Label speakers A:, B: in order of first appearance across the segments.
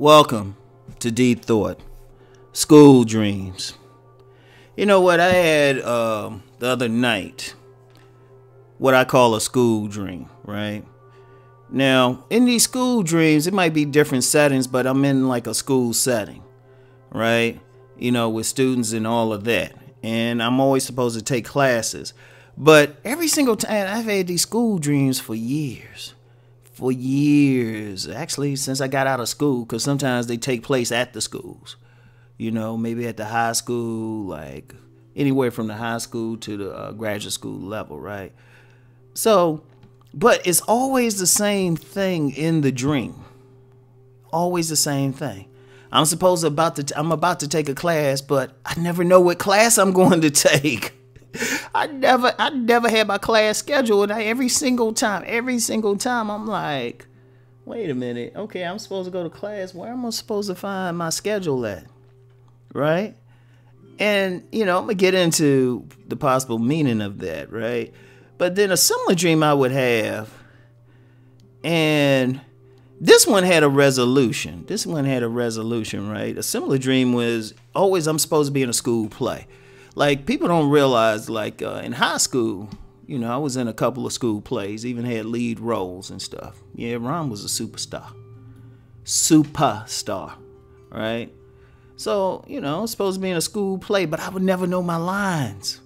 A: Welcome to Deep Thought, School Dreams. You know what, I had the other night what I call a school dream, right? Now, in these school dreams, it might be different settings, but I'm in like a school setting, right? You know, with students and all of that. And I'm always supposed to take classes. But every single time, I've had these school dreams for years. Actually, since I got out of school, because sometimes they take place at the schools, you know, maybe at the high school, like anywhere from the high school to the graduate school level, right? So, but it's always the same thing in the dream. Always the same thing. I'm about to take a class, but I never know what class I'm going to take. I never had my class scheduled. Every single time, I'm like, wait a minute. Okay, I'm supposed to go to class. Where am I supposed to find my schedule at? Right? And, you know, I'm going to get into the possible meaning of that, right? But then a similar dream I would have, and this one had a resolution. Right? A similar dream was always I'm supposed to be in a school play. Like, people don't realize, like, in high school, you know, I was in a couple of school plays, even had lead roles and stuff. Yeah, Rom was a superstar. Right? So, you know, I was supposed to be in a school play, but I would never know my lines.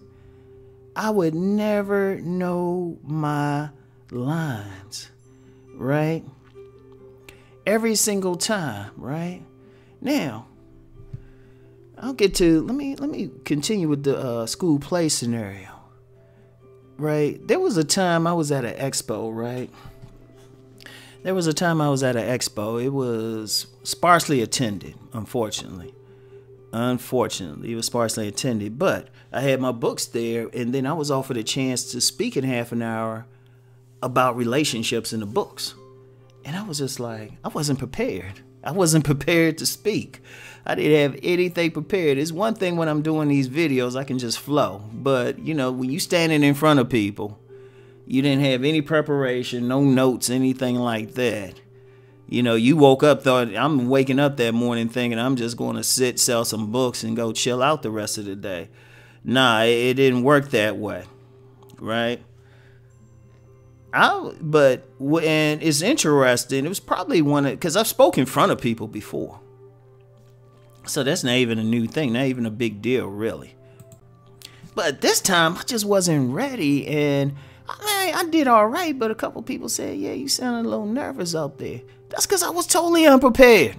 A: Right? Every single time, right? Now, let me continue with the school play scenario, right? There was a time I was at an expo, right? It was sparsely attended, unfortunately. It was sparsely attended, but I had my books there, and then I was offered a chance to speak in half an hour about relationships in the books. And I was just like, I wasn't prepared. To speak. I didn't have anything prepared. It's one thing when I'm doing these videos, I can just flow. But, you know, when you standing in front of people, you didn't have any preparation, no notes, anything like that. You know, you woke up, thought, I'm waking up that morning thinking I'm just going to sit, sell some books, and go chill out the rest of the day. Nah, it didn't work that way, right? And it's interesting. It was probably because I've spoken in front of people before. So that's not even a new thing, not even a big deal, really. But this time, I just wasn't ready, and I did all right, but a couple people said, yeah, you sounded a little nervous out there. That's because I was totally unprepared.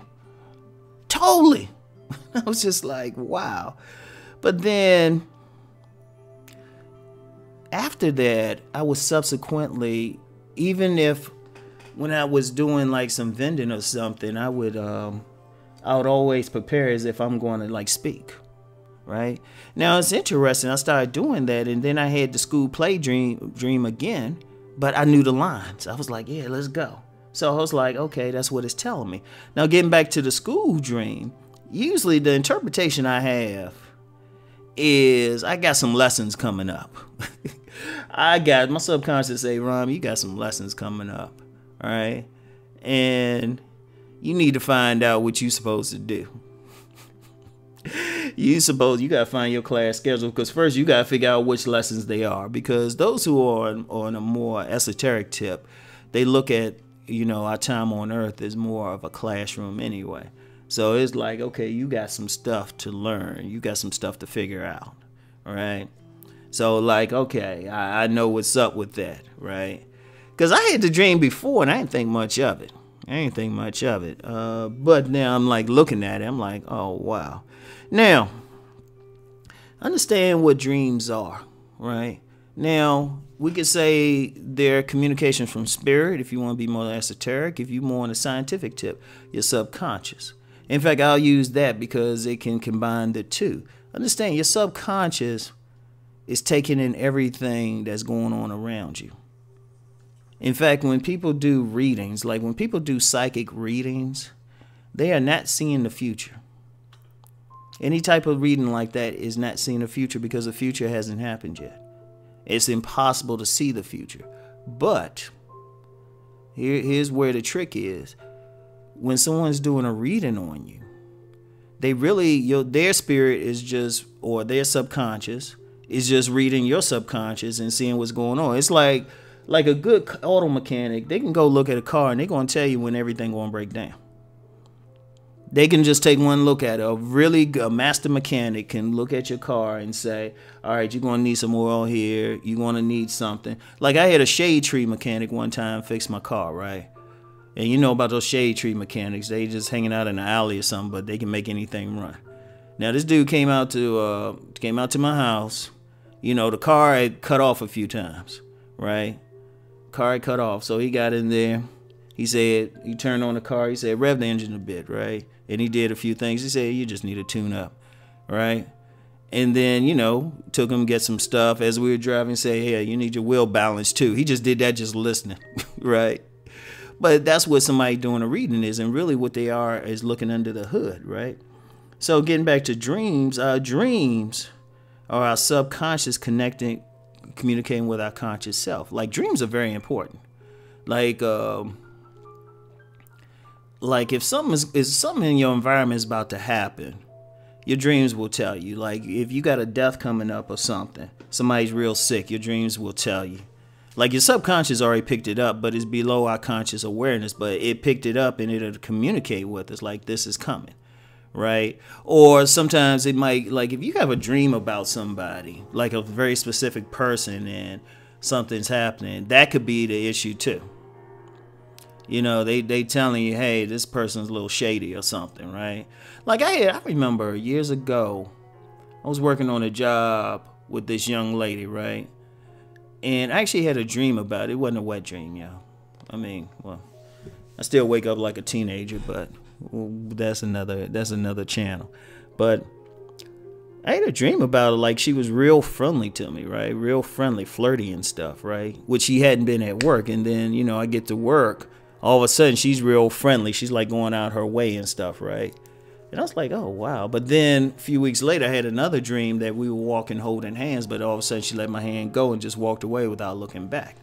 A: Totally. I was just like, wow. But then after that, I was subsequently, even if when I was doing like some vending or something, I would always prepare as if I'm going to like speak, right? Now it's interesting. I started doing that, and then I had the school play dream again, but I knew the lines. I was like, yeah, let's go. So I was like, okay, that's what it's telling me. Now getting back to the school dream, usually the interpretation I have is I got some lessons coming up. My subconscious say, Rom, you got some lessons coming up, all right? And you need to find out what you're supposed to do. You got to find your class schedule, because first you got to figure out which lessons they are, because those who are on a more esoteric tip, they look at, you know, our time on earth is more of a classroom anyway. So it's like, okay, you got some stuff to learn. You got some stuff to figure out, all right? So like, okay, I know what's up with that, right? Because I had the dream before, and I didn't think much of it. But now I'm like looking at it. I'm like, oh, wow. Now, understand what dreams are, right? Now, we could say they're communications from spirit, if you want to be more esoteric. If you're more on the scientific tip, your subconscious. In fact, I'll use that because it can combine the two. Understand, your subconscious is taking in everything that's going on around you. In fact, when people do readings, like when people do psychic readings, they are not seeing the future. Any type of reading like that is not seeing the future, because the future hasn't happened yet. It's impossible to see the future. But here's where the trick is. when someone's doing a reading on you, they really, their spirit is just, or their subconscious is just reading your subconscious and seeing what's going on. It's like a good auto mechanic. They can go look at a car and they're going to tell you when everything going to break down. They can just take one look at it. A master mechanic can look at your car and say, all right, you're going to need some oil here. You're going to need something. Like I had a shade tree mechanic one time fix my car, right? And you know about those shade tree mechanics. They just hanging out in the alley or something, but they can make anything run. Now this dude came out to my house. You know, the car had cut off a few times, right? Car had cut off. So he got in there. He said, he turned on the car. He said, rev the engine a bit, right? And he did a few things. He said, you just need a tune up, right? And then, you know, took him to get some stuff. As we were driving, say, hey, you need your wheel balance too. He just did that just listening, right? But that's what somebody doing a reading is. And really what they are is looking under the hood, right? So getting back to dreams, our dreams are our subconscious communicating with our conscious self. Like dreams are very important. Like if something in your environment is about to happen, your dreams will tell you. Like if you got a death coming up or something, somebody's real sick, your dreams will tell you. Like your subconscious already picked it up, but it's below our conscious awareness, but it picked it up and it'll communicate with us like this is coming, right? Or sometimes it might, like if you have a dream about somebody, like a very specific person and something's happening, that could be the issue too. You know, they telling you, hey, this person's a little shady or something, right? Like I remember years ago, I was working on a job with this young lady, right? And I actually had a dream about it. It wasn't a wet dream, yo. I mean, well, I still wake up like a teenager, but that's another channel. But I had a dream about her, like she was real friendly to me, right? Real friendly, flirty and stuff, right? Which she hadn't been at work. And then, you know, I get to work. All of a sudden, she's real friendly. She's like going out her way and stuff, right? And I was like, oh, wow. But then a few weeks later, I had another dream that we were walking holding hands, but all of a sudden she let my hand go and just walked away without looking back.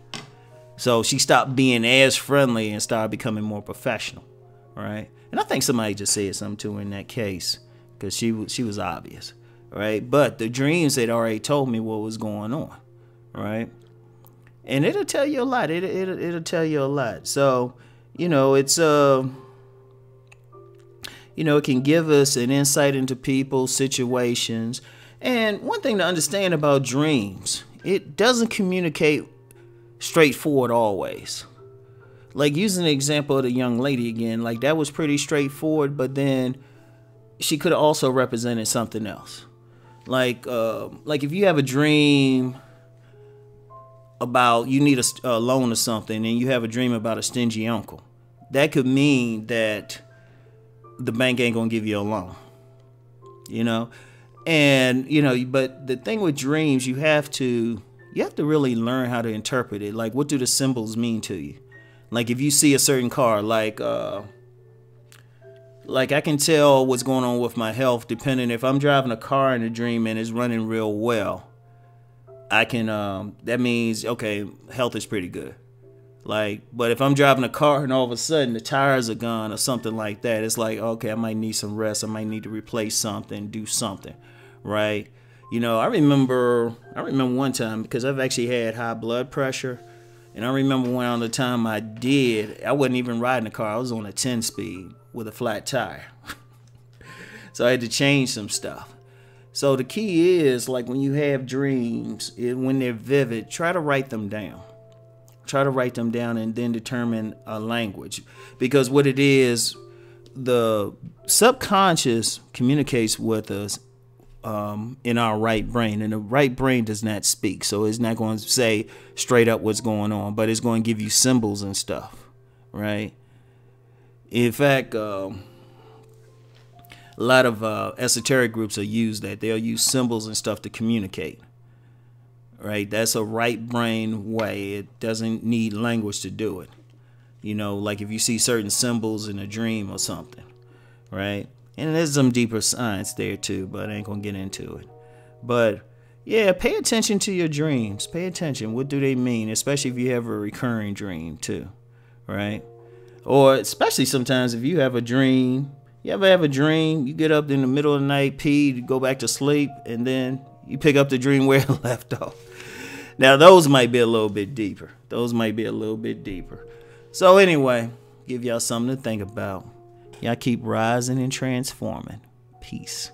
A: So she stopped being as friendly and started becoming more professional, right? And I think somebody just said something to her in that case because she was obvious, right? But the dreams had already told me what was going on, right? And it'll tell you a lot. It'll tell you a lot. So, you know, it's you know, it can give us an insight into people, situations. And one thing to understand about dreams, it doesn't communicate straightforward always. Like using the example of the young lady again, like that was pretty straightforward, but then she could have also represented something else. Like if you have a dream about you need a loan or something and you have a dream about a stingy uncle, that could mean that the bank ain't gonna give you a loan, you know? And, you know, but the thing with dreams, you have to really learn how to interpret it. Like, what do the symbols mean to you? Like, if you see a certain car, like I can tell what's going on with my health depending if I'm driving a car in a dream and it's running real well. I can, that means, okay, health is pretty good. Like, but if I'm driving a car and all of a sudden the tires are gone or something like that, it's like, okay, I might need some rest. I might need to replace something, do something, right? You know, I remember one time because I've actually had high blood pressure. And I remember one on the time I wasn't even riding the car. I was on a 10 speed with a flat tire. So I had to change some stuff. So the key is, like, when you have dreams, when they're vivid, try to write them down. Try to write them down and then determine a language. Because what it is, the subconscious communicates with us in our right brain. And the right brain does not speak. So it's not going to say straight up what's going on. But it's going to give you symbols and stuff. Right? In fact, a lot of esoteric groups will use that. They'll use symbols and stuff to communicate. Right? That's a right brain way. It doesn't need language to do it. You know, like if you see certain symbols in a dream or something. Right? And there's some deeper science there too, but I ain't going to get into it. But yeah, pay attention to your dreams. Pay attention. What do they mean? Especially if you have a recurring dream too. Right? Or especially sometimes if you have a dream, you ever have a dream, you get up in the middle of the night, pee, you go back to sleep, and then you pick up the dream where it left off. Now, those might be a little bit deeper. So anyway, give y'all something to think about. Y'all keep rising and transforming. Peace.